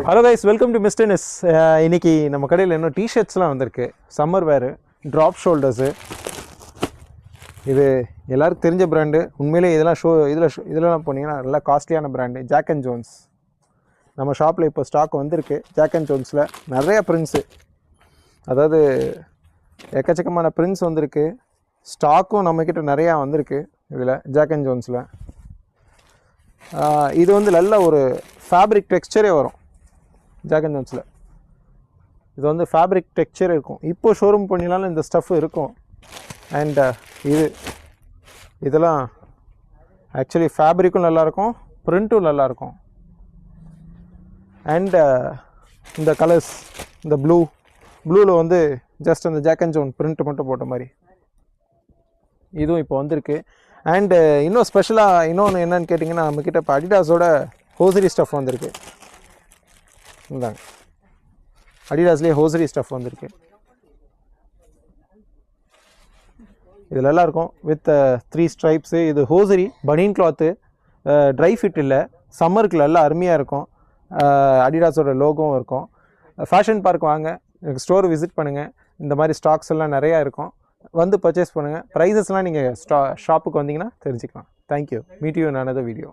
Hello guys, welcome to Mr. Tennis. இன்னைக்கு நம்ம கடையில் இன்னும் டிஷர்ட்ஸ்லாம் வந்திருக்கு. சம்மர் வேர், ட்ராப் ஷோல்டர்ஸு. இது எல்லாருக்கும் தெரிஞ்ச பிராண்டு. உண்மையிலே இதெல்லாம் போனீங்கன்னா நல்லா காஸ்ட்லியான பிராண்டு. Jack and Jones. நம்ம ஷாப்பில் இப்போ ஸ்டாக் வந்திருக்கு. ஜாக் அண்ட் ஜோன்ஸில் நிறைய பிரிண்ட்ஸு, அதாவது எக்கச்சக்கமான பிரிண்ட்ஸ் வந்திருக்கு. ஸ்டாக்கும் நம்மக்கிட்ட நிறையா வந்திருக்கு. இதில் ஜாக் அண்ட் ஜோன்ஸில் இது வந்து நல்ல ஒரு ஃபேப்ரிக் டெக்ஸ்சரே வரும். ஜாக் அண்ட் ஜோன்ஸில் இது வந்து ஃபேப்ரிக் டெக்ஸ்சர் இருக்கும். இப்போது ஷோரூம் பண்ணினாலும் இந்த ஸ்டஃப் இருக்கும். அண்ட் இதெல்லாம் ஆக்சுவலி ஃபேப்ரிக்கும் நல்லாயிருக்கும், ப்ரிண்ட்டும் நல்லாயிருக்கும். அண்ட் இந்த கலர்ஸ், இந்த ப்ளூவில் வந்து ஜஸ்ட் அந்த ஜாக் அண்ட் ஜோன் பிரிண்ட் மட்டும் போட்ட மாதிரி இதுவும் இப்போ வந்திருக்கு. அண்டு இன்னும் ஸ்பெஷலாக இன்னொன்று என்னென்னு கேட்டிங்கன்னா, நம்மக்கிட்ட இப்போ அடிடாஸோட ஹோசரி ஸ்டஃப் வந்திருக்கு. இந்தாங்க, அடிடாஸ்லேயே ஹோசரி ஸ்டஃப் வந்திருக்கு. இதில் நல்லாயிருக்கும் வித் 3 ஸ்ட்ரைப்ஸு. இது ஹோசரி பனியன் கிளாத்து, ட்ரை ஃபிட் இல்லை. சம்மருக்கு நல்லா அருமையாக இருக்கும். அடிடாஸோட லோகோவும் இருக்கும். ஃபேஷன் பார்க் வாங்க, எனக்கு ஸ்டோர் விசிட் பண்ணுங்கள். இந்த மாதிரி ஸ்டாக்ஸ் எல்லாம் நிறையா இருக்கும். வந்து பர்ச்சேஸ் பண்ணுங்கள். ப்ரைஸஸ்லாம் நீங்கள் ஷாப்புக்கு வந்தீங்கன்னா தெரிஞ்சுக்கலாம். Thank you. Meet you in another video.